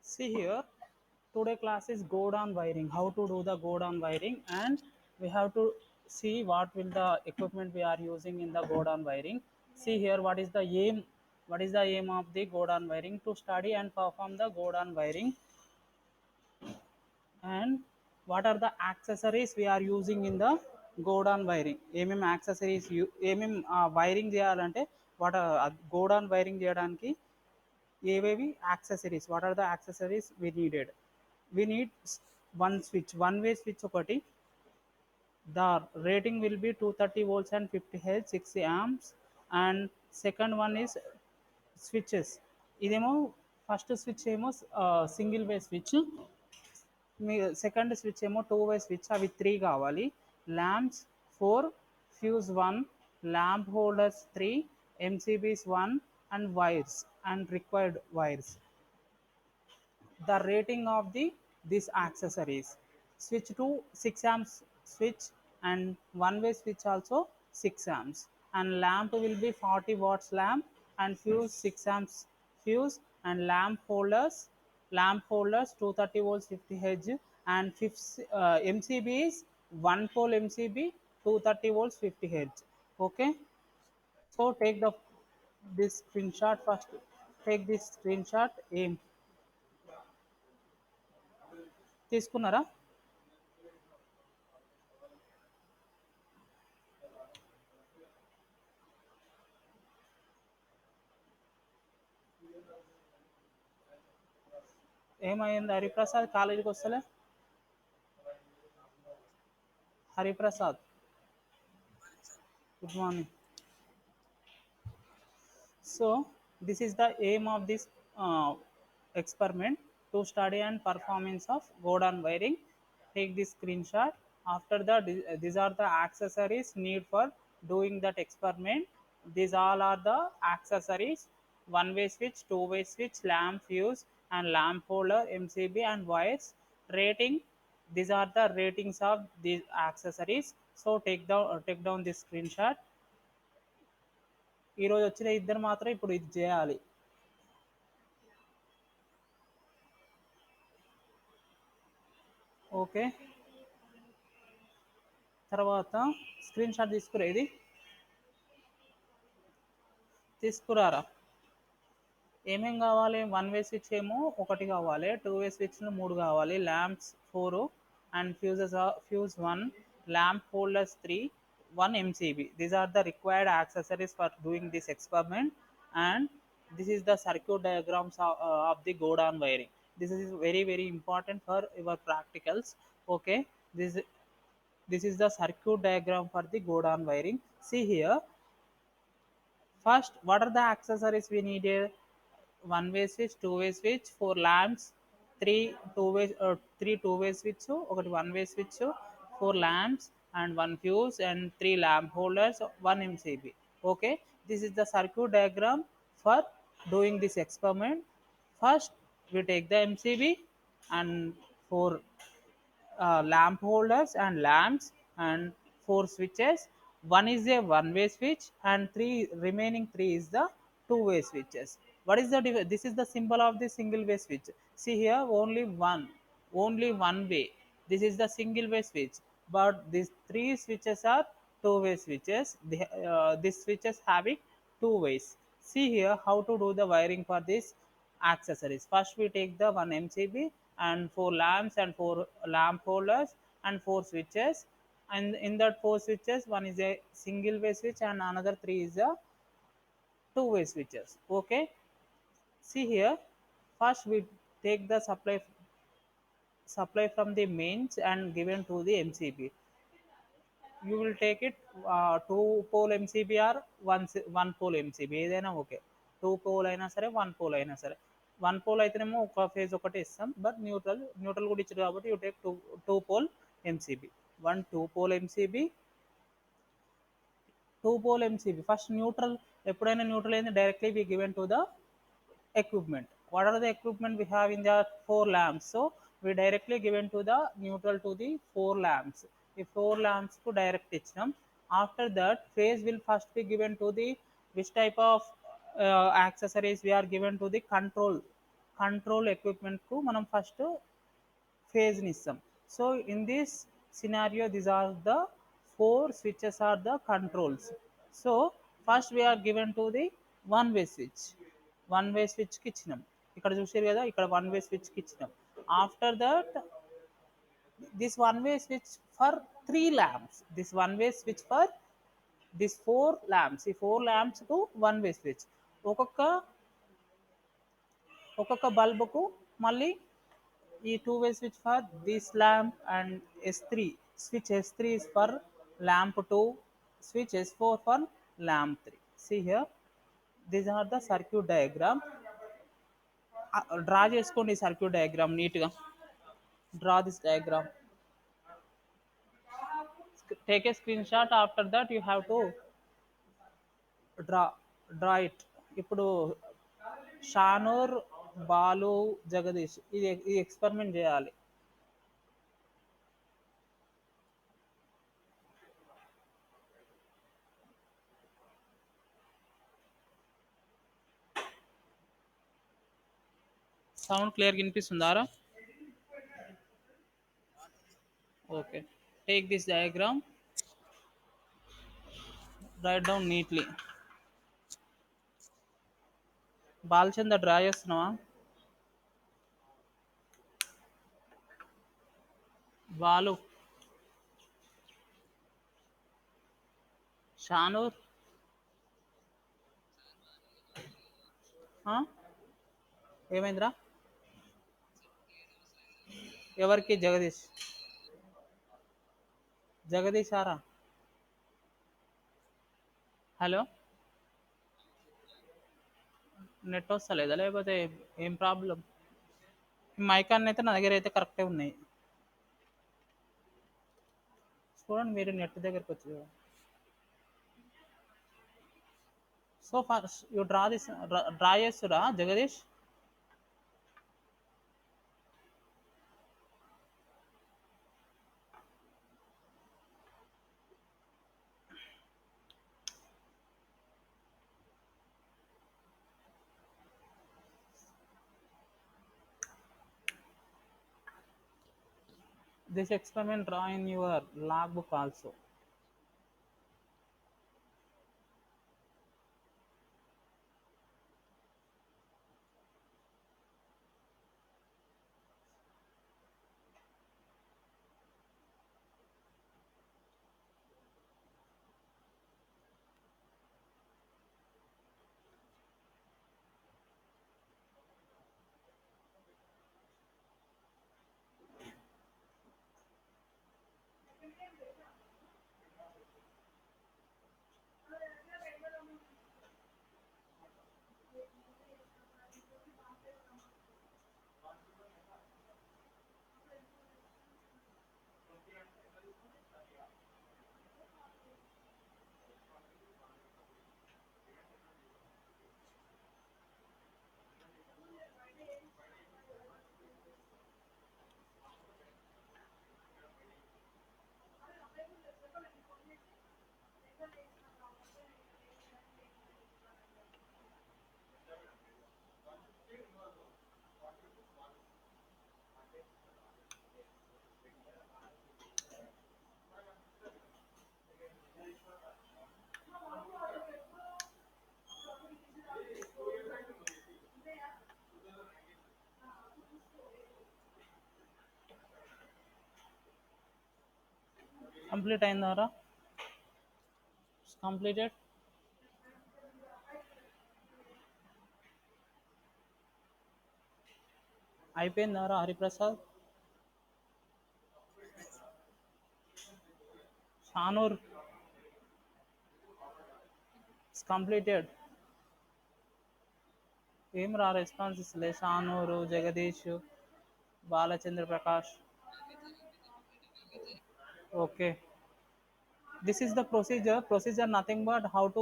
See here, today class is go down wiring. How to do the go down wiring, and we have to see what will the equipment we are using in the go down wiring. See here, what is the aim? What is the aim of the go down wiring? To study and perform the go down wiring, and what are the accessories we are using in the go down wiring. ఏమేమి accessories ఏమేమి wiring చేయాలంటే what go down wiring చేయడానికి ఏవేవి accessories, what are the accessories we needed. We need one switch, one way switch ఒకటి. The rating will be 230 volts and 50 hertz, 60 amps. And second one is switches. ఇదేమో first switch ఏమో single way switch, మీ second switch ఏమో two way switch, అవి three కావాలి. Lamps four, fuse one, lamp holders three, MCBs one, and wires and required wires. The rating of the these accessories: switch to 6 amps switch, and one way switch also 6 amps, and lamp will be 40 watts lamp, and fuse 6 amps fuse, and lamp holders 230 volts 50 hertz, and fifth mcb is one pole mcb 230 volts 50 hertz. Okay, so take the this screenshot first. Take this screenshot. Aim తీసుకున్నారా? ఏమైంది హరిప్రసాద్ కాలేజీకి వస్తలే? Hariprasad, good morning. So this is the aim of this experiment, to study and performance of Gordon wiring. Take this screenshot. After that, these are the accessories need for doing that experiment. These all are the accessories: one way switch, two way switch, lamp fuse, and lamp holder, MCB, and wires. Rating: these are the ratings of these accessories. So take down this screenshot. ఈరోజు వచ్చిన ఇద్దరు మాత్రం ఇప్పుడు ఇది చేయాలి. Okay, తర్వాత screen shot తీసుకురా, ఇది తీసుకురారా. ఏమేం కావాలి? వన్ వే స్విచ్ ఏమో ఒకటి కావాలి, టూ వే స్విచ్లు మూడు కావాలి, lamps four, and fuse one, lamp holders three, one MCB. These are the required accessories for doing this experiment. And this is the circuit diagrams of the go down wiring. This is very very important for your practicals. Okay, this is the circuit diagram for the go down wiring. See here, first what are the accessories we needed? One way switch, two way switch, four lamps, three two way switch, ఒకటి one way switch, four lamps, and one fuse, and three lamp holders, one mcb. Okay, this is the circuit diagram for doing this experiment. First we take the mcb and four lamp holders and lamps, and four switches. One is a one way switch, and three remaining three is the two way switches. What is the this is the symbol of the single way switch. See here, only one way. This is the single way switch, but these three switches are two way switches. These switches having two ways. See here how to do the wiring for this accessories. First we take the one mcb and four lamps and four lamp holders and four switches, and in that four switches, one is a single way switch and another three is a two way switches. Okay, see here, first we take the supply from the mains and given to the mcb. You will take it two pole mcb or one pole mcb, ఏదైనా okay. Two pole అయినా సరే, one pole అయినా సరే. One pole అయితేనేమో ఒక phase ఒకటి ఇస్తాం, but neutral కూడా ఇచ్చారు కాబట్టి you take two pole MCB. One two pole MCB, two pole MCB. First neutral, ఎప్పుడైనా న్యూట్రల్ అయింది directly we given to the equipment. What are the equipment we have in the four lamps? So we directly given to the neutral to the four lamps. If four lamps to direct icham, after that phase will first be given to the which type of accessories we are given to the control ఎక్విప్మెంట్కు మనం first phase ఇస్తాం. So in this scenario this are the four switches are the controls. So first we are given to the one way switch. One way స్విచ్కి ఇచ్చినాం. ఇక్కడ చూసారు కదా, ఇక్కడ one way స్విచ్కి ఇచ్చినాం. After that this one way switch for three lamps, this one way switch for this four lamps, ఈ four lamps కు one way switch. ఒక్కొక్క ఒక్కొక్క బల్బుకు మళ్ళీ ఈ two way switch for this lamp and S3 switch S3 is for lamp 2, switch S4 for lamp 3. See here, these are the circuit diagram. Draw చేసుకోండి circuit diagram నీట్గా. Draw this diagram, take a screenshot. After that you have to draw draw it. ఇప్పుడు షానూర్, బాలు, జగదీష్ ఈ experiment చేయాలి. Sound క్లియర్గా వినిపిస్తుందారా? Okay, take this diagram, write down neatly. Balachandra draw చేస్తున్నావా? బాలు, షానూర్, ఏమైందిరా? ఎవరికి? జగదీష్. జగదీష్ ఆరా? హలో, నెట్ వస్తలేదా లేకపోతే ఏం ప్రాబ్లం? మైక్ అన్న అయితే నా దగ్గర అయితే కరెక్టే ఉన్నాయి. చూడండి మీరు నెట్ దగ్గరికి వచ్చి. So first you draw this, draw చేస్తురా Jagadish? This experiment draw in your logbook also. Complete అయిందారా? కంప్లీటెడ్. అయిపోయిందారా హరిప్రసాద్? షానూర్ కంప్లీటెడ్. ఏం రా రెస్పాన్స్ ఇస్తలే Shanoor, Jagadish, Balachandra Prakash. Okay, this is the procedure nothing but how to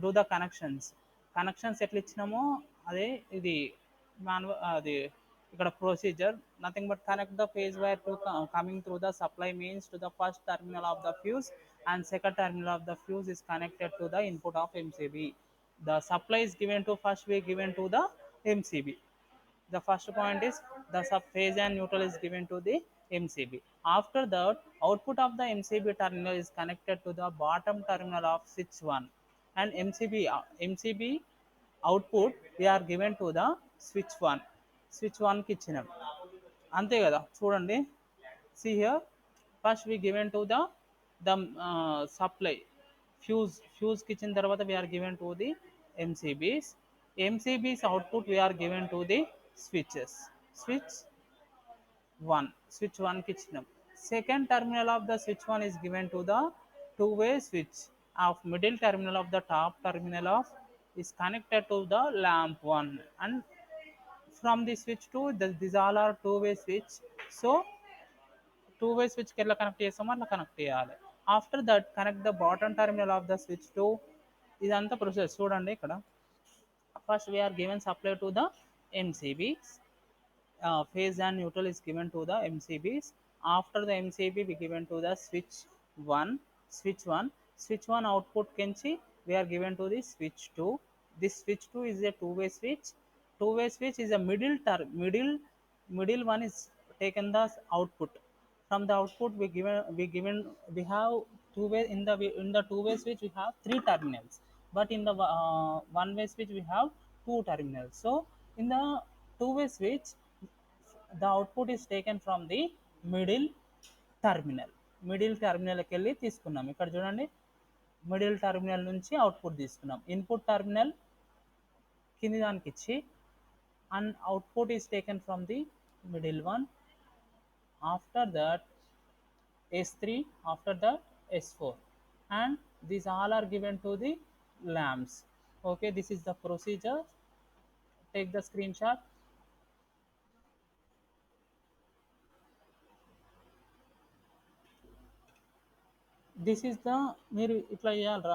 do the connections ఎట్లా ఇచ్చినామో అదే ఇది అది ఇక్కడ procedure. Nothing but connect the phase wire to coming through the supply means to the first terminal of the fuse, and second terminal of the fuse is connected to the input of MCB. The supply is given to first way given to the MCB. The first point is the phase and neutral is given to the MCB. After that, output of the MCB terminal is connected to the bottom terminal of switch 1, and MCB output we are given to the switch 1. Switch 1 కి ఇచ్చినాం అంతే కదా చూడండి. See here, first we given to the supply fuse కి ఇచ్చిన తర్వాత we are given to the MCB's output we are given to the switches. Switch 1, switch 1 కి ఇచ్చినాం. Second terminal of the switch 1 is given to the two-way switch of middle terminal of the top terminal of is connected to the lamp 1, and from the switch 2 these all are two-way switch. So two-way switch కి ఎలా connect చేస్తామో అట్లా connect చేయాలి. After that connect the bottom terminal of the switch to. ఇదంతా process చూడండి ఇక్కడ. First we are given supply to the MCBs. Phase and neutral is given to the MCBs. After the MCB we given to the switch 1. Switch 1. Switch 1 output kenchi we are given to the switch 2. This switch 2 is a two-way switch. Two-way switch is a middle one is taken the output. From the output we have two-way in the two-way switch we have three terminals, but in the one-way switch we have two terminals. So in the two-way switch the output is taken from the middle terminal. Middle టర్మినల్కి వెళ్ళి తీసుకున్నాం. ఇక్కడ చూడండి, middle terminal నుంచి output తీసుకున్నాం. Input terminal కింది దానికి ఇచ్చి and output is taken from the middle one. After that S3, after that S4, and these all are given to the lamps. Okay, this is the procedure. Take the screenshot. This is the, మీరు ఇట్లా చేయాలరా.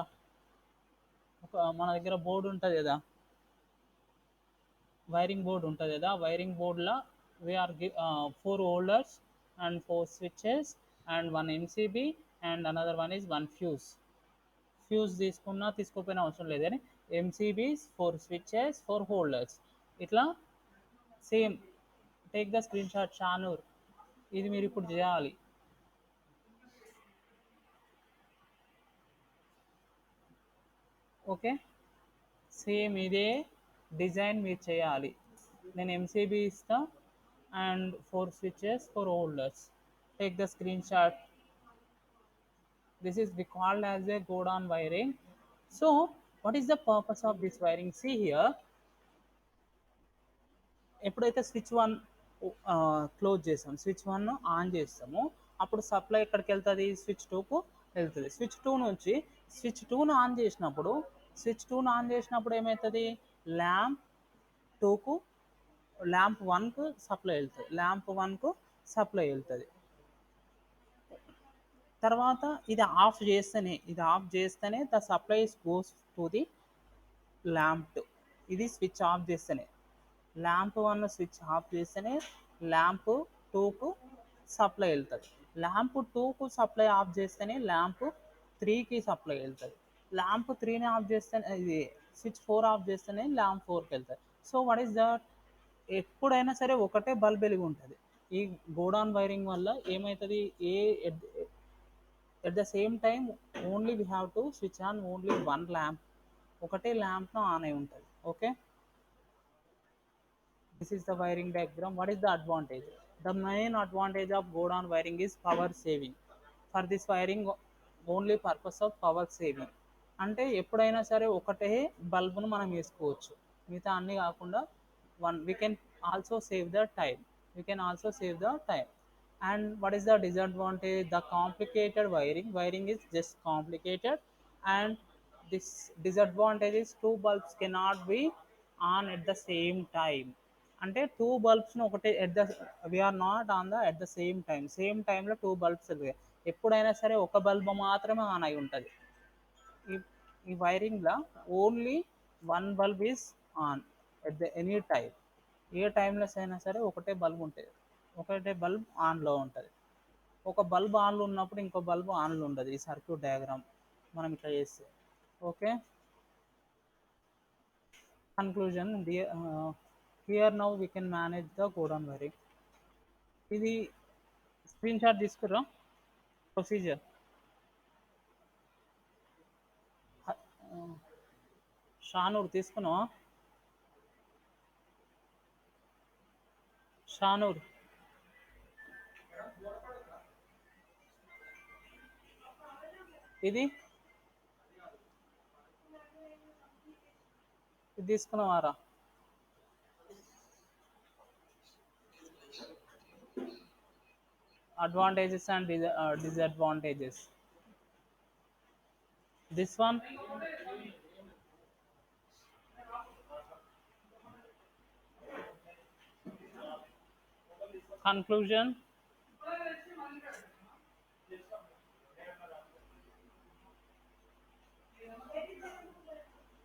ఒక మన దగ్గర board ఉంటుంది కదా, wiring board ఉంటుంది కదా, వైరింగ్ బోర్డులో we are four holders and four switches and one MCB and another one is one fuse. Fuse తీసుకున్నా తీసుకోపోయినా అవసరం లేదు కానీ MCBs, four switches, four holders, ఇట్లా same. Take the screen shot Shanoor. ఇది మీరు ఇప్పుడు చేయాలి. ఓకే, సేమ్ ఇదే డిజైన్ మీరు చేయాలి. నేను ఎంసీబీ ఇస్తా and four switches, four holders. Take the screen shot. This is called as a Godon wiring. So what is the purpose of this wiring? See here, ఎప్పుడైతే స్విచ్ వన్ క్లోజ్ చేస్తాం, switch one on చేస్తామో అప్పుడు supply ఎక్కడికి వెళ్తుంది? Switch టూకు వెళ్తుంది. Switch two నుంచి switch టూను on చేసినప్పుడు, ఏమవుతుంది? ల్యాంప్ టూకు, ల్యాంప్ వన్కు సప్లై వెళ్తుంది, ల్యాంప్ వన్కు సప్లై వెళ్తుంది. తర్వాత ఇది ఆఫ్ చేస్తేనే the supply goes to the lamp two. ఇది స్విచ్ ఆఫ్ చేస్తేనే, ల్యాంప్ వన్ స్విచ్ ఆఫ్ చేస్తేనే ల్యాంప్ టూకు సప్లై వెళ్తుంది. ల్యాంప్ టూకు సప్లై ఆఫ్ చేస్తేనే ల్యాంప్ త్రీకి సప్లై వెళ్తుంది. ల్యాంప్ త్రీని ఆఫ్ చేస్తేనే, ఇది స్విచ్ ఫోర్ ఆఫ్ చేస్తేనే ల్యాంప్ ఫోర్కి వెళ్తుంది. So what is that? ఎప్పుడైనా సరే ఒకటే బల్బ్ వెలిగి ఉంటుంది. ఈ గోడాన్ వైరింగ్ వల్ల ఏమవుతుంది? At the same time only we have to switch on only one lamp. ఒకటే ల్యాంప్ను ఆన్ అయి ఉంటుంది. Okay, this is the wiring diagram. What is the advantage? The main advantage of Godon wiring is power saving. For this wiring only purpose of power saving. అంటే ఎప్పుడైనా సరే ఒకటే బల్బును మనం వేసుకోవచ్చు, మిగతా అన్నీ కాకుండా one. We can also save the time. And what is the disadvantage? The complicated wiring is just complicated, and this disadvantage is two bulbs cannot be on at the same time. అంటే two బల్బ్స్ను ఒకటే we are not on the at the same టైంలో two bulbs. ఎప్పుడైనా సరే ఒక bulb మాత్రమే on అయి ఉంటుంది. ఈ ఈ వైరింగ్లో only one bulb is on at the any time. ఏ టైంలో అయినా సరే ఒకటే బల్బ్ ఉంటుంది, ఒకటే బల్బ్ ఆన్లో ఉంటుంది. ఒక బల్బ్ ఆన్లో ఉన్నప్పుడు ఇంకో బల్బ్ ఆన్లో ఉండదు. ఈ సర్క్యూట్ డయాగ్రామ్ మనం ఇట్లా చేస్తే. Okay, conclusion. Here now we can manage the codon wiring. ఇది స్క్రీన్ షాట్ తీసుకురా ప్రొసీజర్. షానూర్ తీసుకున్నావా? షానూర్ ఇది ఇది తీసుకున్నావారా? Advantages and disadvantages. This one, conclusion.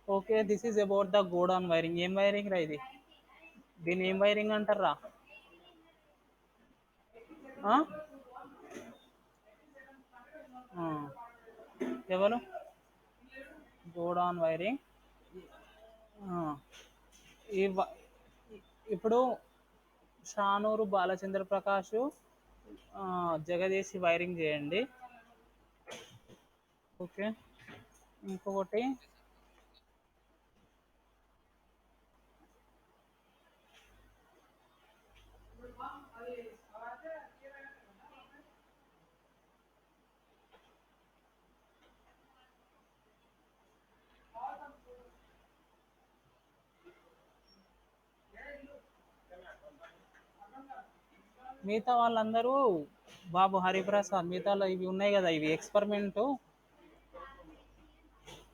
Okay, this is about the godown wiring. ఏం వైరింగ్ రా ఇది? దీన్ని ఏం వైరింగ్ అంటారా? ఎవరు? Godown wiring. ఈ ఇప్పుడు షానూరు బాలచంద్ర ప్రకాష్, జగదీష్ వైరింగ్ చేయండి. ఓకే, ఇంకొకటి మిగతా వాళ్ళందరూ బాబు హరిప్రసాద్, మిగతాలో ఇవి ఉన్నాయి కదా, ఇవి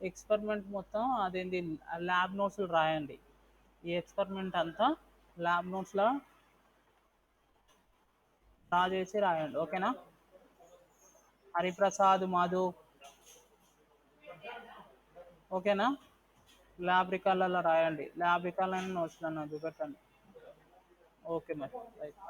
ఎక్స్పెరిమెంట్ మొత్తం అదేంటి ల్యాబ్ నోట్స్లు రాయండి. ఈ ఎక్స్పెరిమెంట్ అంతా ల్యాబ్ నోట్స్లో డ్రా చేసి రాయండి. ఓకేనా? హరిప్రసాద్, మధు, ఓకేనా? ల్యాబ్ రికార్డులలో రాయండి. ల్యాబ్ రికార్డులను నోట్స్లను చూపెట్టండి. ఓకే మరి రైట్.